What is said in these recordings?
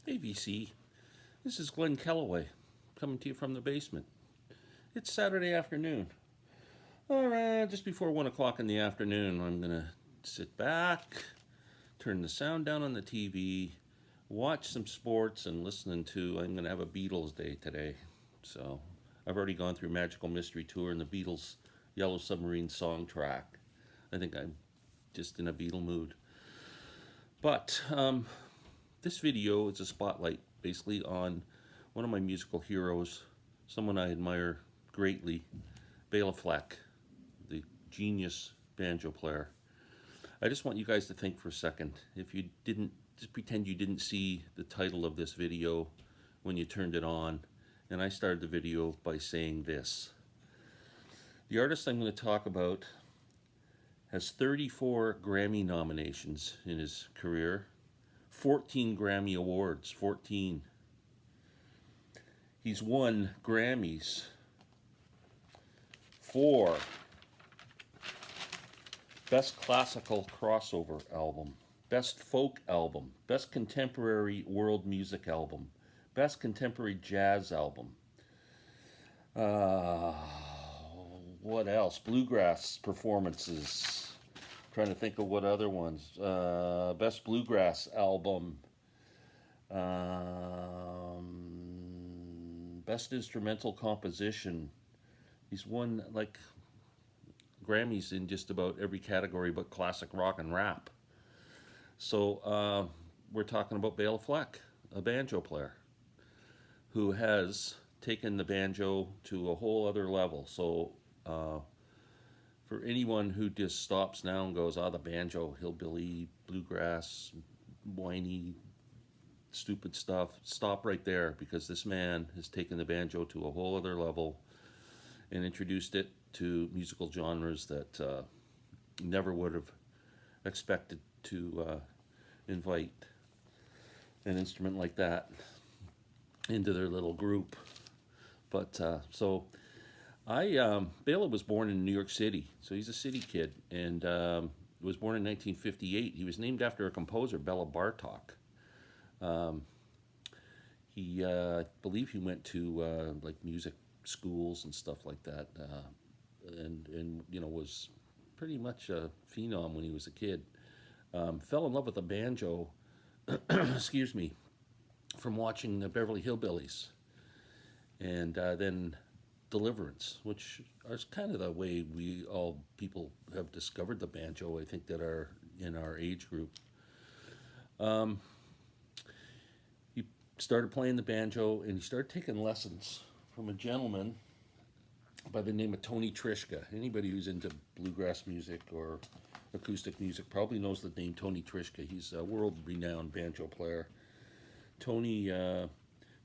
Hey VC, this is Glen Kellaway coming to you from the basement. It's Saturday afternoon. Alright, just before 1 o'clock in the afternoon, I'm gonna sit back, turn the sound down on the TV, watch some sports, and I'm gonna have a Beatles day today. So, I've already gone through Magical Mystery Tour and the Beatles Yellow Submarine song track. I think I'm just in a Beatle mood. But, this video is a spotlight basically on one of my musical heroes, someone I admire greatly, Bela Fleck, the genius banjo player. I just want you guys to think for a second. If you didn't, just pretend you didn't see the title of this video when you turned it on, and I started the video by saying this. The artist I'm going to talk about has 34 Grammy nominations in his career, 14 Grammy Awards, 14. He's won Grammys for Best Classical Crossover Album, Best Folk Album, Best Contemporary World Music Album, Best Contemporary Jazz Album. What else? Bluegrass Performances. Trying to think of what other ones. Best Bluegrass Album. Best Instrumental Composition. He's won like Grammys in just about every category but classic rock and rap. So we're talking about Bela Fleck, a banjo player who has taken the banjo to a whole other level. So for anyone who just stops now and goes, the banjo, hillbilly, bluegrass, whiny, stupid stuff, stop right there, because this man has taken the banjo to a whole other level and introduced it to musical genres that never would have expected to invite an instrument like that into their little group. But Bela was born in New York City, so he's a city kid, and was born in 1958. He was named after a composer, Bela Bartok. I believe he went to like music schools and stuff like that, and was pretty much a phenom when he was a kid. Fell in love with the banjo, excuse me, from watching the Beverly Hillbillies, and then Deliverance, which is kind of the way people have discovered the banjo, I think, that are in our age group. He started playing the banjo, and he started taking lessons from a gentleman by the name of Tony Trischka. Anybody who's into bluegrass music or acoustic music probably knows the name Tony Trischka. He's a world-renowned banjo player. Tony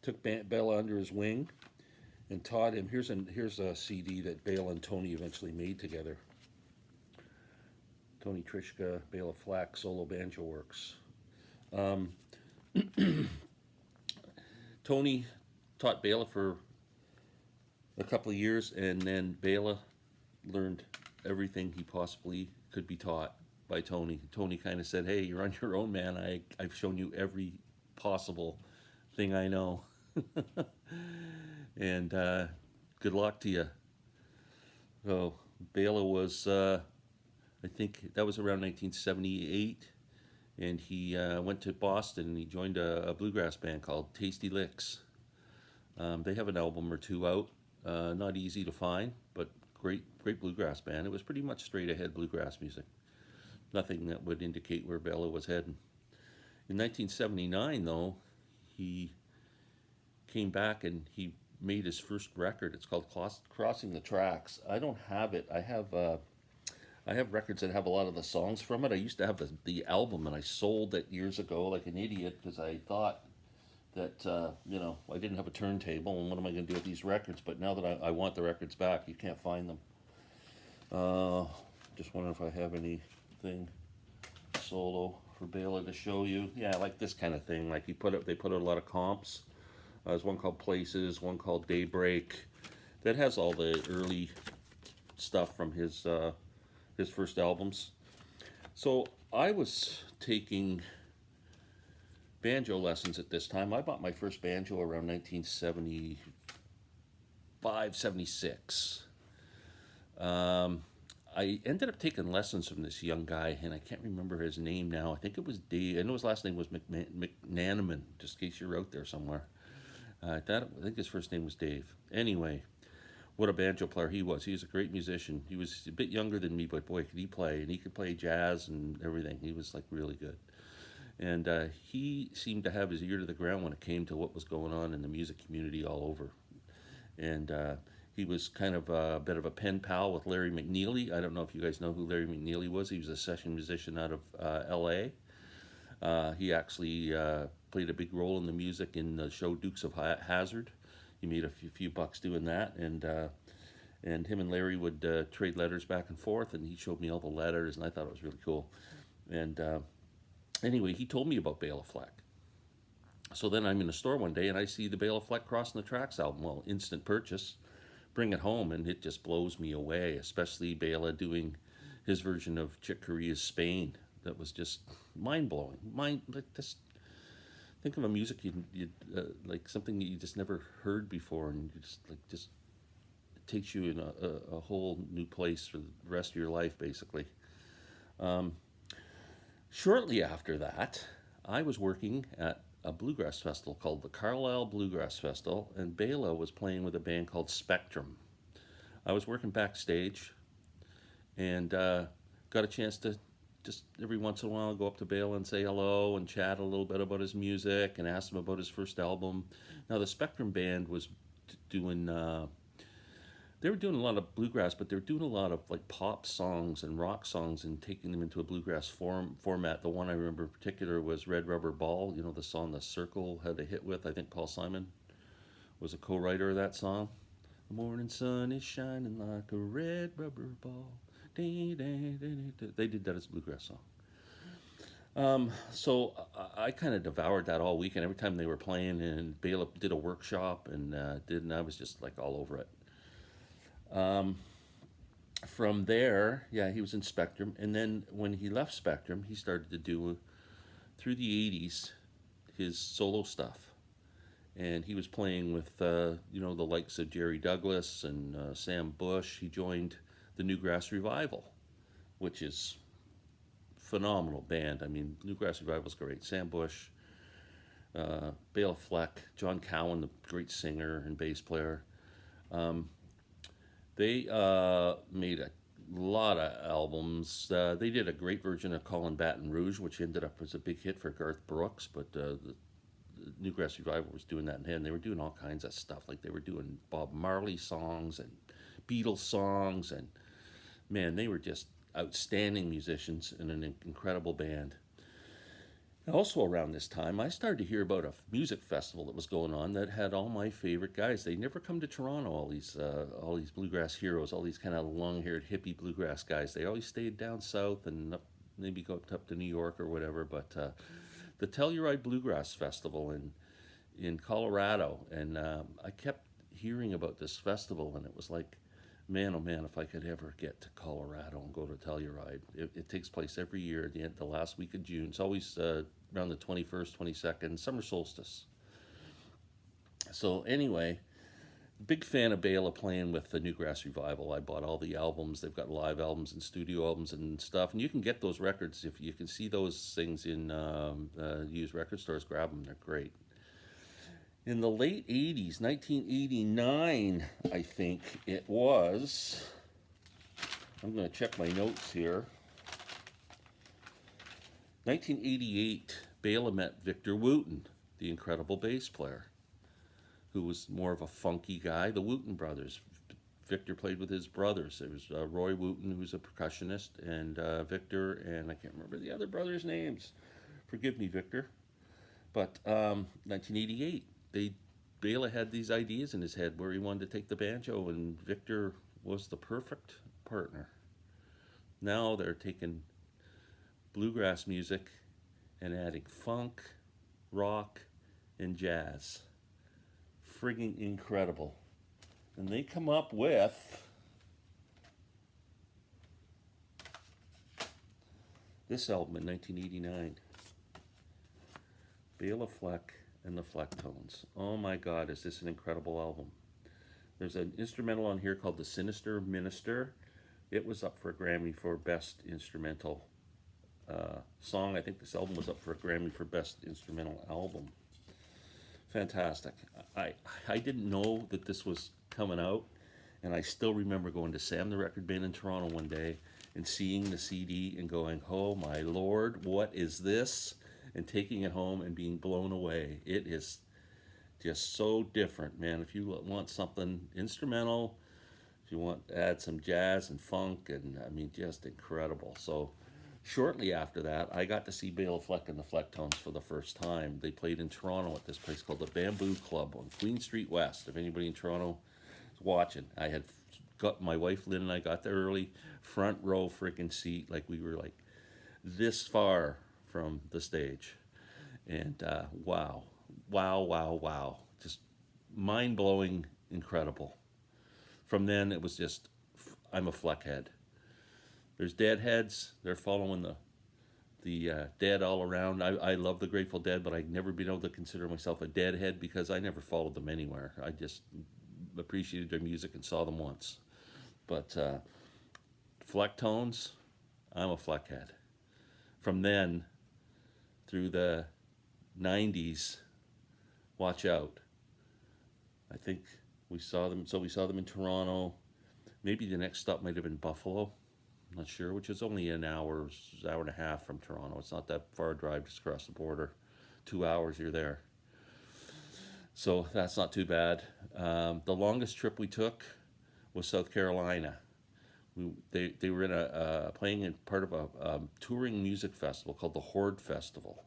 took Bela under his wing and taught him. Here's a CD that Bela and Tony eventually made together. Tony Trischka, Bela Fleck, Solo Banjo Works. Tony taught Bela for a couple of years, and then Bela learned everything he possibly could be taught by Tony. Tony kind of said, "Hey, you're on your own, man. I've shown you every possible thing I know." And good luck to you. So Bela was, I think that was around 1978, and he went to Boston and he joined a bluegrass band called Tasty Licks. They have an album or two out, not easy to find, but great bluegrass band. It was pretty much straight ahead bluegrass music. Nothing that would indicate where Bela was heading. In 1979, though, he came back and he made his first record. It's called Crossing the Tracks. I don't have it. I have records that have a lot of the songs from it. I used to have the album, and I sold it years ago like an idiot because I thought that I didn't have a turntable, and what am I going to do with these records? But now that I want the records back, you can't find them. Just wondering if I have anything solo for Bela to show you. Yeah, like this kind of thing. Like they put out a lot of comps. There's one called Places, one called Daybreak, that has all the early stuff from his first albums. So I was taking banjo lessons at this time. I bought my first banjo around 1975, 76. I ended up taking lessons from this young guy, and I can't remember his name now. I think it was Dave. I know his last name was McNanaman, just in case you're out there somewhere. I think his first name was Dave. Anyway, what a banjo player he was. He was a great musician. He was a bit younger than me, but boy, could he play. And he could play jazz and everything. He was like really good. And he seemed to have his ear to the ground when it came to what was going on in the music community all over. And he was kind of a bit of a pen pal with Larry McNeely. I don't know if you guys know who Larry McNeely was. He was a session musician out of L.A. He actually played a big role in the music in the show Dukes of Hazzard. He made a few bucks doing that, and him and Larry would trade letters back and forth, and he showed me all the letters, and I thought it was really cool. And anyway, he told me about Bela Fleck. So then I'm in the store one day, and I see the Bela Fleck Crossing the Tracks album. Well, instant purchase, bring it home, and it just blows me away, especially Bela doing his version of Chick Corea's Spain. That was just mind-blowing. Think of a music like something that you just never heard before, and you just it takes you in a whole new place for the rest of your life, basically. Shortly after that, I was working at a bluegrass festival called the Carlisle Bluegrass Festival, and Bela was playing with a band called Spectrum. I was working backstage, and got a chance to just every once in a while go up to Bela and say hello and chat a little bit about his music and ask him about his first album. Now the Spectrum band was doing, they were doing a lot of bluegrass, but they were doing a lot of like pop songs and rock songs and taking them into a bluegrass format. The one I remember in particular was Red Rubber Ball, you know, the song The Circle had a hit with. I think Paul Simon was a co-writer of that song. The morning sun is shining like a red rubber ball. They did that as a bluegrass song. So I kind of devoured that all weekend. Every time they were playing, and Bela did a workshop, and I was just like all over it. From there, yeah, he was in Spectrum, and then when he left Spectrum, he started to do, through the 80s, his solo stuff. And he was playing with, the likes of Jerry Douglas and Sam Bush. He joined the Newgrass Revival, which is phenomenal band. I mean, Newgrass Revival's great. Sam Bush, Bela Fleck, John Cowan, the great singer and bass player. They made a lot of albums. They did a great version of Callin' Baton Rouge, which ended up as a big hit for Garth Brooks, but the Newgrass Revival was doing that, and they were doing all kinds of stuff. Like they were doing Bob Marley songs and Beatles songs, and man, they were just outstanding musicians and an incredible band. Also around this time, I started to hear about a music festival that was going on that had all my favorite guys. They never come to Toronto, all these bluegrass heroes, all these kind of long-haired hippie bluegrass guys. They always stayed down south and maybe go up to New York or whatever. But the Telluride Bluegrass Festival in Colorado, and I kept hearing about this festival, and it was like, man, oh man, if I could ever get to Colorado and go to Telluride. It takes place every year at the last week of June. It's always around the 21st, 22nd, summer solstice. So anyway, big fan of Bela playing with the Newgrass Revival. I bought all the albums. They've got live albums and studio albums and stuff. And you can get those records. If you can see those things in used record stores, grab them. They're great. In the late 80s, 1989, I think it was. I'm going to check my notes here. 1988, Bela met Victor Wooten, the incredible bass player, who was more of a funky guy. The Wooten brothers. Victor played with his brothers. There was Roy Wooten, who's a percussionist, and Victor, and I can't remember the other brothers' names. Forgive me, Victor. But 1988. Bela had these ideas in his head where he wanted to take the banjo, and Victor was the perfect partner. Now they're taking bluegrass music and adding funk, rock, and jazz. Frigging incredible. And they come up with this album in 1989. Bela Fleck and the Flecktones. Oh my God, is this an incredible album? There's an instrumental on here called the Sinister Minister. It was up for a Grammy for Best Instrumental Song. I think this album was up for a Grammy for Best Instrumental Album. Fantastic. I didn't know that this was coming out, and I still remember going to Sam the Record Bin in Toronto one day and seeing the CD and going, oh my Lord, what is this? And taking it home and being blown away. It is just so different, man. If you want something instrumental, if you want to add some jazz and funk, and I mean, just incredible. So shortly after that, I got to see Bela Fleck and the Flecktones for the first time. They played in Toronto at this place called the Bamboo Club on Queen Street West. If anybody in Toronto is watching, I had got my wife Lynn and I got there early, front row freaking seat, like we were like this far from the stage. And wow, wow, wow, wow. Just mind-blowing, incredible. From then, it was just, I'm a Fleck head. There's Deadheads. They're following the Dead all around. I love the Grateful Dead, but I've never been able to consider myself a Deadhead because I never followed them anywhere. I just appreciated their music and saw them once. But Flecktones, I'm a Fleck head. From then, through the 90s, watch out. I think we saw them in Toronto. Maybe the next stop might have been Buffalo. I'm not sure, which is only an hour and a half from Toronto. It's not that far a drive just across the border. 2 hours, you're there. So that's not too bad. The longest trip we took was South Carolina. They were in playing in part of a touring music festival called the Horde Festival.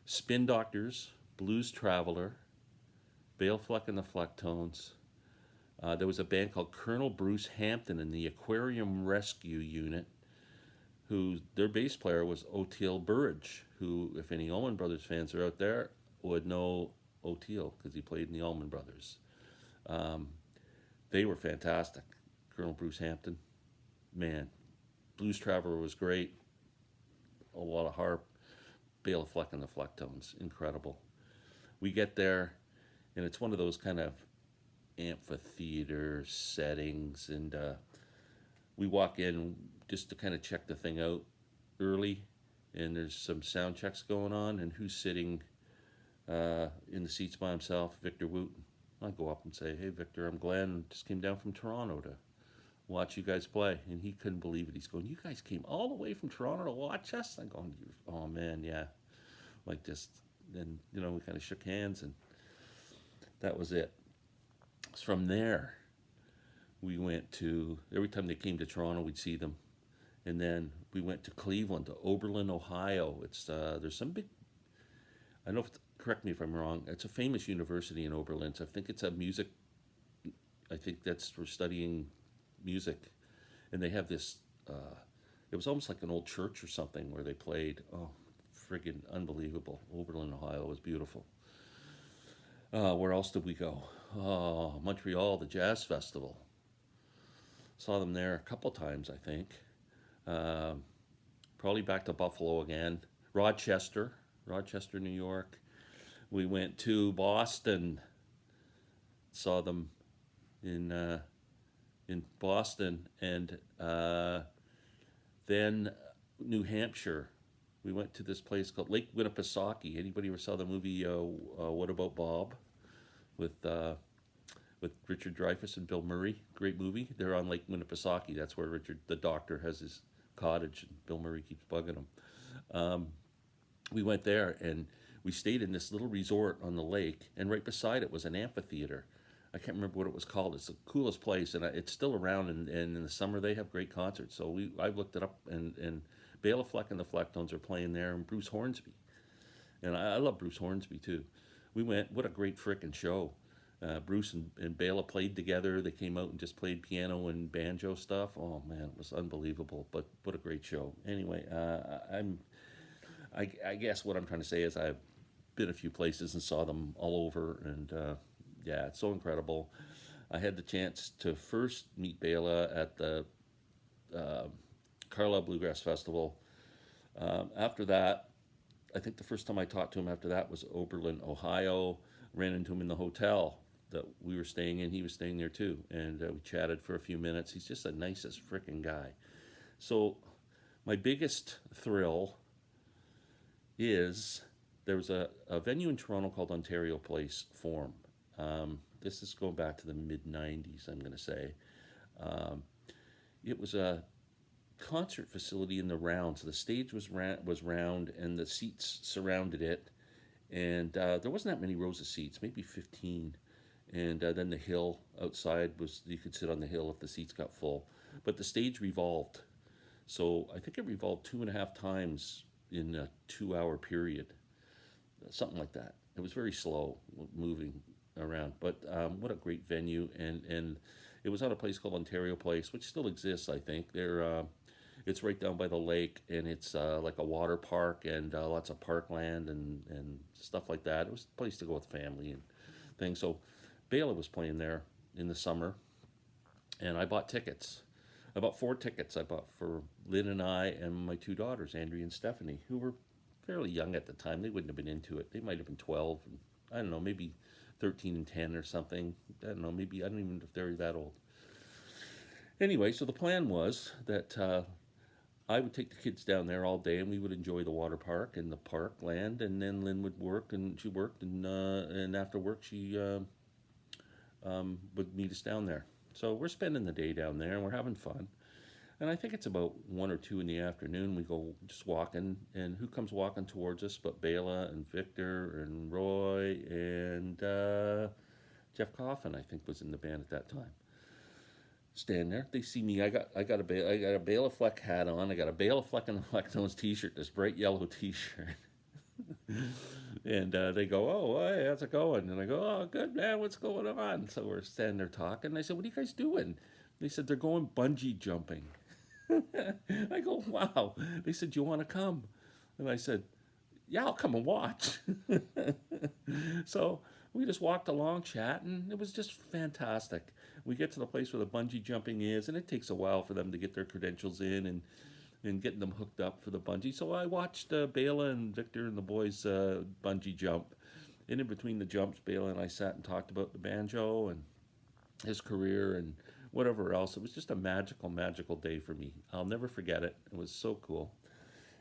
Spin Doctors, Blues Traveler, Bela Fleck and the Flecktones. There was a band called Colonel Bruce Hampton in the Aquarium Rescue Unit, who their bass player was Oteil Burridge, who, if any Allman Brothers fans are out there, would know Oteil because he played in the Allman Brothers. They were fantastic. Colonel Bruce Hampton, man. Blues Traveler was great. A lot of harp. Bela Fleck and the Flecktones, incredible. We get there, and it's one of those kind of amphitheater settings, and we walk in just to kind of check the thing out early, and there's some sound checks going on, and who's sitting in the seats by himself? Victor Wooten. I go up and say, hey Victor, I'm Glenn, just came down from Toronto to watch you guys play. And he couldn't believe it. He's going, you guys came all the way from Toronto to watch us? I'm going, oh man, yeah. Like just, and we kind of shook hands, and that was it. So from there, we went to, every time they came to Toronto, we'd see them. And then we went to Cleveland, to Oberlin, Ohio. It's there's some big, I don't know correct me if I'm wrong, it's a famous university in Oberlin. So I think it's I think that's for studying music. And they have this, it was almost like an old church or something where they played. Oh, friggin' unbelievable. Oberlin, Ohio was beautiful. Where else did we go? Oh, Montreal, the Jazz Festival. Saw them there a couple times, I think. Probably back to Buffalo again. Rochester, New York. We went to Boston. Saw them in Boston, and then New Hampshire. We went to this place called Lake Winnipesaukee. Anybody ever saw the movie What About Bob with Richard Dreyfuss and Bill Murray? Great movie. They're on Lake Winnipesaukee. That's where Richard, the doctor, has his cottage, and Bill Murray keeps bugging him. We went there, and we stayed in this little resort on the lake, and right beside it was an amphitheater. I can't remember what it was called. It's the coolest place, and it's still around, and in the summer they have great concerts. So I looked it up, and Bela Fleck and the Flecktones are playing there, and Bruce Hornsby. And I love Bruce Hornsby, too. We went, what a great frickin' show. Bruce and Bela played together. They came out and just played piano and banjo stuff. Oh, man, it was unbelievable, but what a great show. Anyway, I guess what I'm trying to say is I've been a few places and saw them all over, and yeah, it's so incredible. I had the chance to first meet Bela at the Carlisle Bluegrass Festival. After that, I think the first time I talked to him after that was Oberlin, Ohio. Ran into him in the hotel that we were staying in. He was staying there too, and we chatted for a few minutes. He's just the nicest freaking guy. So my biggest thrill is there was a venue in Toronto called Ontario Place Forum. This is going back to the mid 90s, I'm going to say. It was a concert facility in the round. So the stage was round and the seats surrounded it. And there wasn't that many rows of seats, maybe 15. And then the hill outside you could sit on the hill if the seats got full. But the stage revolved. So I think it revolved 2.5 times in a 2-hour period, something like that. It was very slow moving around, but what a great venue. And it was at a place called Ontario Place, which still exists, I think. It's right down by the lake, and it's like a water park and lots of parkland and stuff like that. It was a place to go with family and things. So Bela was playing there in the summer, and I bought tickets. I bought 4 tickets. I bought for Lynn and I and my 2 daughters, Andrea and Stephanie, who were fairly young at the time. They wouldn't have been into it. They might have been 12, and, I don't know, maybe 13 and 10 or something. I don't know, maybe, I don't even know if they're that old. Anyway, so the plan was that I would take the kids down there all day, and we would enjoy the water park and the parkland, and then Lynn would work, and she worked, and after work she would meet us down there. So we're spending the day down there, and we're having fun. And I think it's about 1 or 2 in the afternoon. We go just walking, and who comes walking towards us but Bela and Victor and Roy and Jeff Coffin, I think, was in the band at that time. Stand there. They see me. I got a Bela Fleck hat on. I got a Bela Fleck and the Flecktones t-shirt, this bright yellow t-shirt. And they go, "Oh, hey, how's it going?" And I go, "Oh, good, man. What's going on?" So we're standing there talking. And I said, "What are you guys doing?" They said, "They're going bungee jumping." I go, "Wow." They said, "You want to come?" And I said, "Yeah, I'll come and watch." So we just walked along chatting. It was just fantastic. We get to the place where the bungee jumping is, and it takes a while for them to get their credentials in and getting them hooked up for the bungee. So I watched Bela and Victor and the boys bungee jump. And in between the jumps, Bela and I sat and talked about the banjo and his career and whatever else. It was just a magical, magical day for me. I'll never forget it. It was so cool.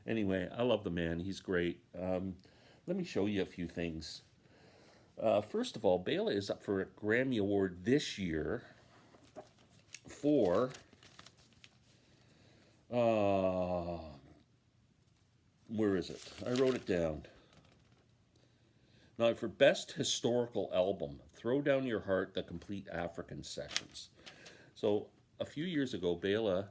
Anyway, I love the man. He's great. Let me show you a few things. First of all, Bela is up for a Grammy Award this year for where is it? I wrote it down. Now, for Best Historical Album, Throw Down Your Heart, The Complete African Sessions. So, a few years ago, Bela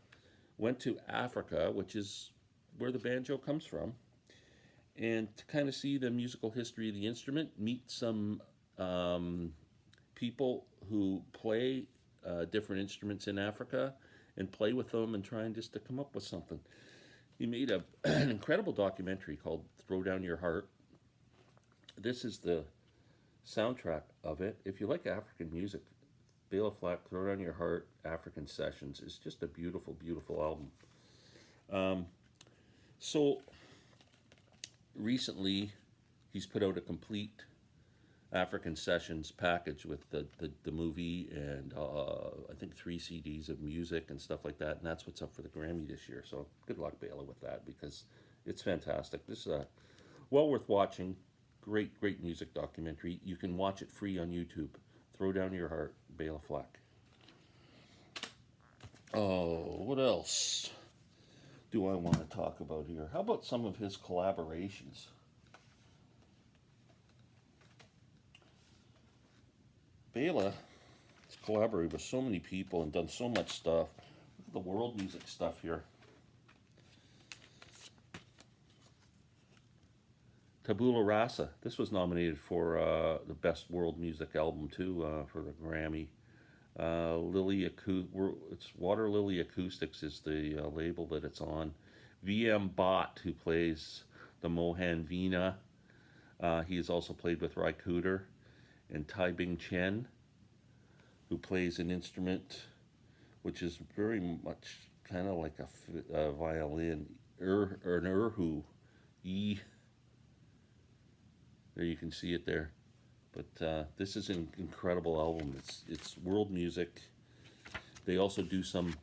went to Africa, which is where the banjo comes from, and to kind of see the musical history of the instrument, meet some people who play different instruments in Africa, and play with them and trying just to come up with something. He made an incredible documentary called Throw Down Your Heart. This is the soundtrack of it. If you like African music, Bela Fleck, Throw Down Your Heart, African Sessions is just a beautiful, beautiful album. So recently, he's put out a complete African Sessions package with the movie and I think 3 CDs of music and stuff like that, and that's what's up for the Grammy this year. So good luck, Bela, with that, because it's fantastic. This is a well worth watching, great music documentary. You can watch it free on YouTube. Throw Down Your Heart, Bela Fleck. Oh, what else do I want to talk about here? How about some of his collaborations? Bela has collaborated with so many people and done so much stuff. Look at the world music stuff here. Tabula Rasa. This was nominated for the Best World Music Album too for the Grammy. It's Water Lily Acoustics is the label that it's on. VM Bott, who plays the Mohan Veena. He has also played with Ry Cooder. And Tai Bing Chen, who plays an instrument which is very much kind of like a violin, or an erhu, There you can see it there. But this is an incredible album. It's world music. They also do some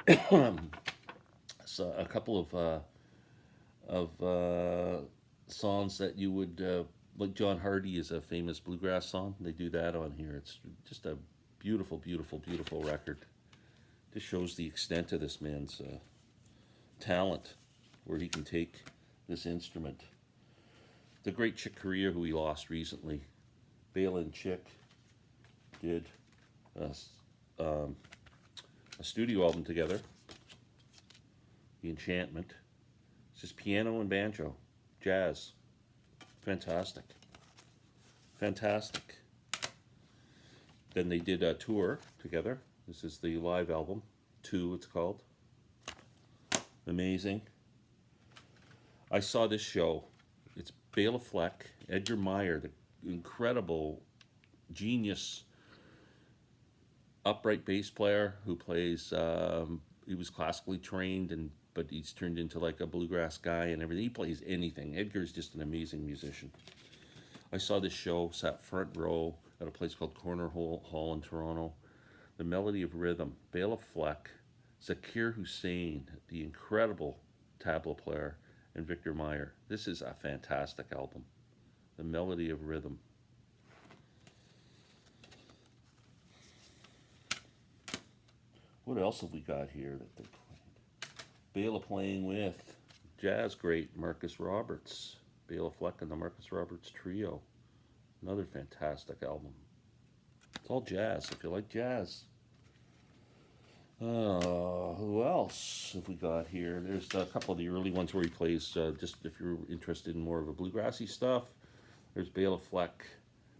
a couple of songs that you would like. John Hardy is a famous bluegrass song. They do that on here. It's just a beautiful, beautiful, beautiful record. Just shows the extent of this man's talent, where he can take this instrument. The great Chick Corea, who we lost recently, Bela and Chick did a studio album together, the Enchantment. It's just piano and banjo, jazz. Fantastic. Fantastic. Then they did a tour together. This is the live album, 2 it's called. Amazing. I saw this show. It's Bela Fleck, Edgar Meyer, the incredible genius upright bass player who plays, he was classically trained, but he's turned into like a bluegrass guy and everything. He plays anything. Edgar's just an amazing musician. I saw this show, sat front row at a place called Corner Hall in Toronto. The Melody of Rhythm, Bela Fleck, Zakir Hussain, the incredible tabla player, and Victor Meyer. This is a fantastic album. The Melody of Rhythm. What else have we got here that they played? Bela playing with jazz great Marcus Roberts. Bela Fleck and the Marcus Roberts Trio. Another fantastic album. It's all jazz, if you like jazz. Who else have we got here? There's a couple of the early ones where he plays, just if you're interested in more of a bluegrassy stuff. There's Bela Fleck,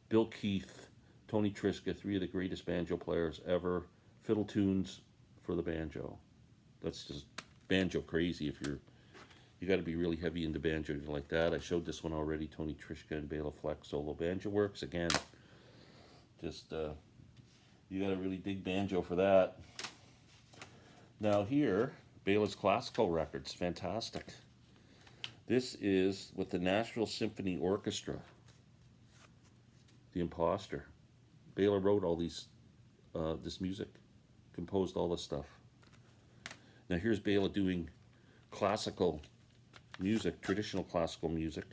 Bill Keith, Tony Triska, 3 of the greatest banjo players ever. Fiddle tunes for the banjo. That's just banjo crazy. If you got to be really heavy into banjo like that. I showed this one already, Tony Triska and Bela Fleck solo banjo works. Again, just you got to really dig banjo for that. Now here, Bela's classical records, fantastic. This is with the Nashville Symphony Orchestra, The Imposter. Bela wrote all these, this music, composed all this stuff. Now here's Bela doing classical music, traditional classical music.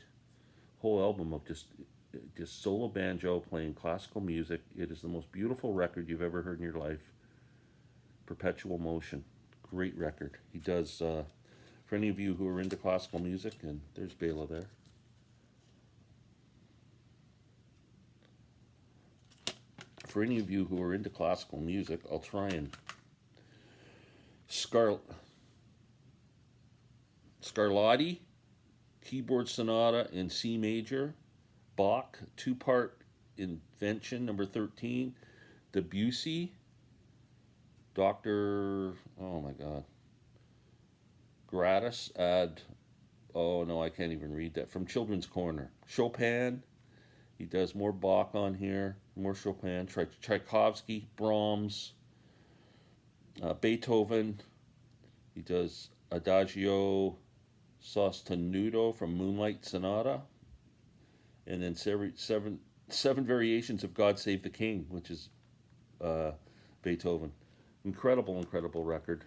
Whole album of just solo banjo playing classical music. It is the most beautiful record you've ever heard in your life. Perpetual Motion, great record. He does, for any of you who are into classical music, and there's Bela there. For any of you who are into classical music, I'll try and Scarlatti, keyboard sonata in C major. Bach, 2-part invention, number 13. Debussy, Dr. Oh my God. Gratis ad. Oh no, I can't even read that. From Children's Corner. Chopin. He does more Bach on here. More Chopin. Tchaikovsky, Brahms, Beethoven. He does Adagio Sostenuto from Moonlight Sonata. And then seven variations of God Save the King, which is Beethoven. Incredible, incredible record.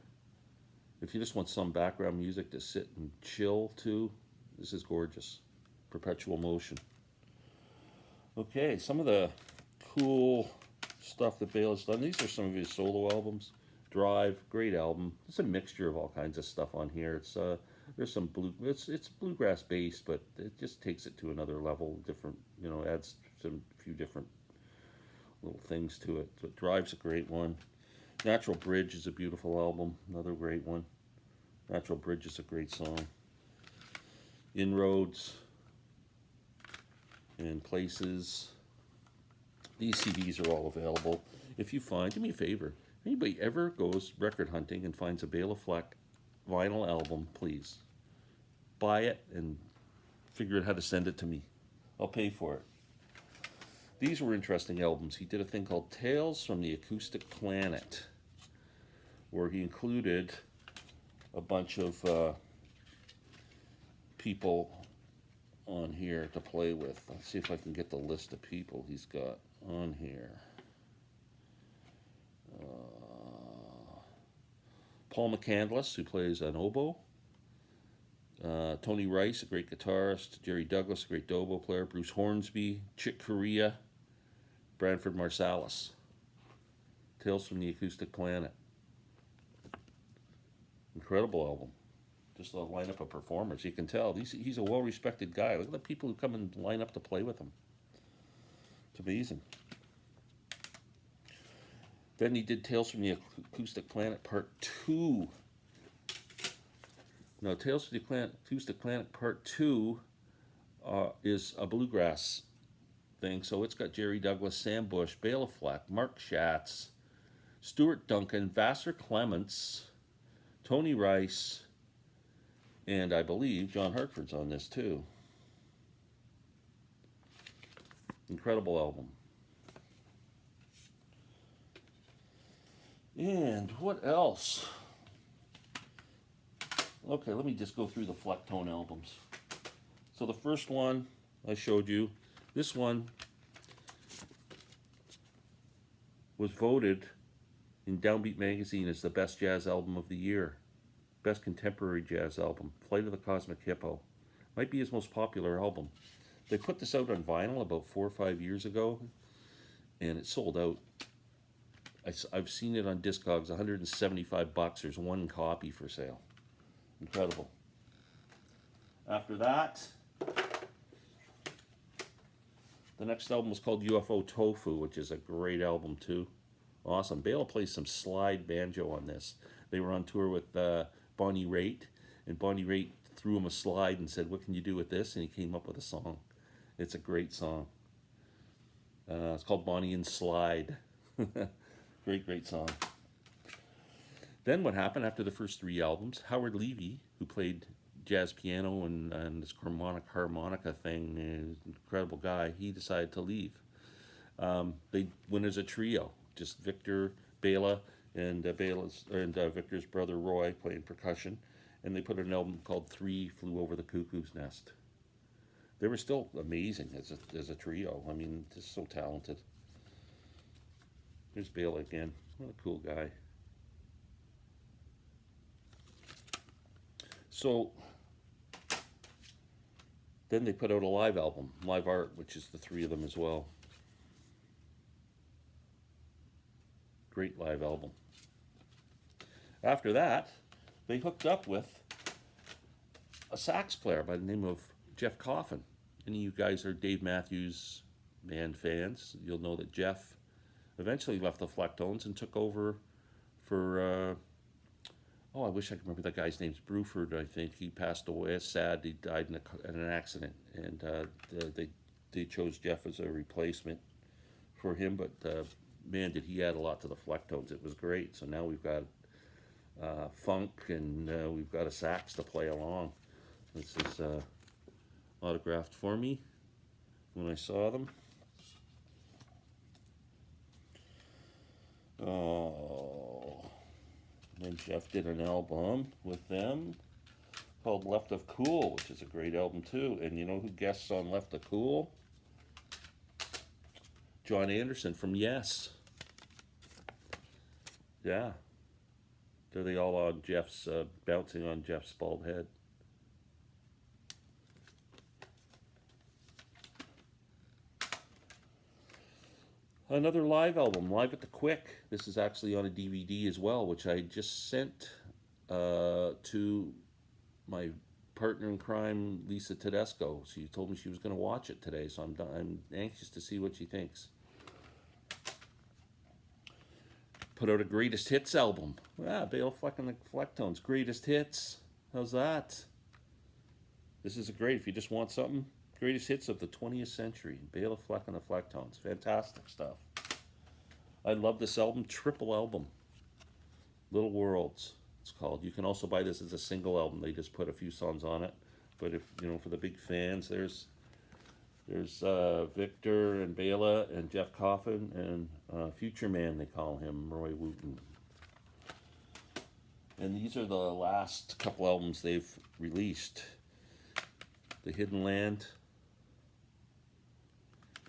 If you just want some background music to sit and chill to, this is gorgeous. Perpetual Motion. Okay, some of the cool stuff that Bela's done. These are some of his solo albums. Drive, great album. It's a mixture of all kinds of stuff on here. It's there's some it's bluegrass based, but it just takes it to another level. Different, adds few different little things to it. So Drive's a great one. Natural Bridge is a beautiful album, another great one. Natural Bridge is a great song. Inroads and Places. These CDs are all available. If you find, do me a favor, if anybody ever goes record hunting and finds a Bela Fleck vinyl album, please buy it and figure out how to send it to me. I'll pay for it. These were interesting albums. He did a thing called Tales from the Acoustic Planet, where he included a bunch of people on here to play with. Let's see if I can get the list of people he's got on here. Paul McCandless, who plays an oboe. Tony Rice, a great guitarist. Jerry Douglas, a great oboe player. Bruce Hornsby, Chick Corea, Branford Marsalis. Tales from the Acoustic Planet. Incredible album. Just a lineup of performers. You can tell he's a well-respected guy. Look at the people who come and line up to play with him. It's amazing. Then he did Tales from the Acoustic Planet Part 2. No, Tales from the Acoustic Planet Part 2 is a bluegrass thing. So it's got Jerry Douglas, Sam Bush, Bela Fleck, Mark Schatz, Stuart Duncan, Vassar Clements, Tony Rice, and I believe John Hartford's on this too. Incredible album. And what else? Okay, let me just go through the Flecktone albums. So the first one I showed you, this one was voted in Downbeat magazine as the best jazz album of the year. Best contemporary jazz album. Flight of the Cosmic Hippo. Might be his most popular album. They put this out on vinyl about 4 or 5 years ago, and it sold out. I've seen it on Discogs, $175. There's one copy for sale. Incredible. After that, the next album was called UFO Tofu, which is a great album too. Awesome. Bela plays some slide banjo on this. They were on tour with Bonnie Raitt, and Bonnie Raitt threw him a slide and said, "What can you do with this?" And he came up with a song. It's a great song. It's called Bonnie and Slide. Great song. Then what happened after the first 3 albums? Howard Levy, who played jazz piano and this harmonica thing, incredible guy, he decided to leave. They went as a trio, just Victor, Bela, and Victor's brother Roy playing percussion, and they put an album called 3 Flew Over the Cuckoo's Nest. They were still amazing as a trio. I mean, just so talented. Here's Bela again. What a cool guy. So then they put out a live album, Live Art, which is the 3 of them as well. Great live album. After that, they hooked up with a sax player by the name of Jeff Coffin. Any of you guys are Dave Matthews Band fans, you'll know that Jeff eventually left the Flecktones and took over for, I wish I could remember that guy's name's Bruford, I think. He passed away. It's sad. He died in an accident, and they chose Jeff as a replacement for him, but man, did he add a lot to the Flecktones. It was great. So now we've got funk, and we've got a sax to play along. This is autographed for me when I saw them. Oh, and Jeff did an album with them called Left of Cool, which is a great album too. And you know who guests on Left of Cool? John Anderson from Yes. Yeah. There they all on Jeff's, bouncing on Jeff's bald head. Another live album, Live at the Quick. This is actually on a DVD as well, which I just sent to my partner in crime, Lisa Tedesco. She told me she was going to watch it today, so I'm anxious to see what she thinks. Put out a greatest hits album. Bela Fleck and the Flecktones, greatest hits. How's that? This is great if you just want something. Greatest hits of the 20th century. Bela Fleck and the Flecktones. Fantastic stuff. I love this album. Triple album. Little Worlds, it's called. You can also buy this as a single album. They just put a few songs on it. But if you know, for the big fans, there's Victor and Bela and Jeff Coffin and Future Man, they call him, Roy Wooten. And these are the last couple albums they've released. The Hidden Land,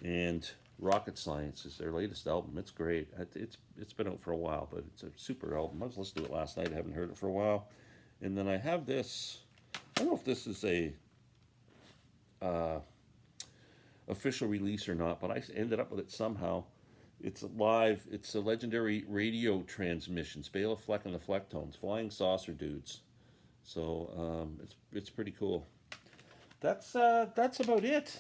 and Rocket Science is their latest album. It's great. It's been out for a while, but it's a super album. I was listening to it last night. I haven't heard it for a while. And then I have this. I don't know if this is a official release or not, but I ended up with it somehow. It's live. It's a legendary radio transmissions. Bela Fleck and the Flecktones, Flying Saucer Dudes. So it's pretty cool. That's about it.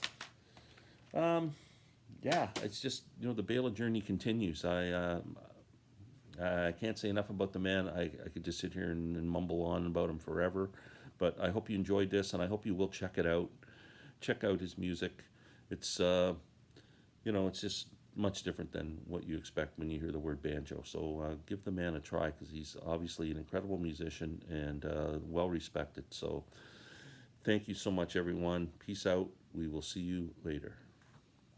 Yeah, it's just, the Bela journey continues. I can't say enough about the man. I could just sit here and mumble on about him forever. But I hope you enjoyed this, and I hope you will check it out. Check out his music. It's it's just much different than what you expect when you hear the word banjo. So give the man a try, because he's obviously an incredible musician and well respected. So thank you so much, everyone. Peace out. We will see you later.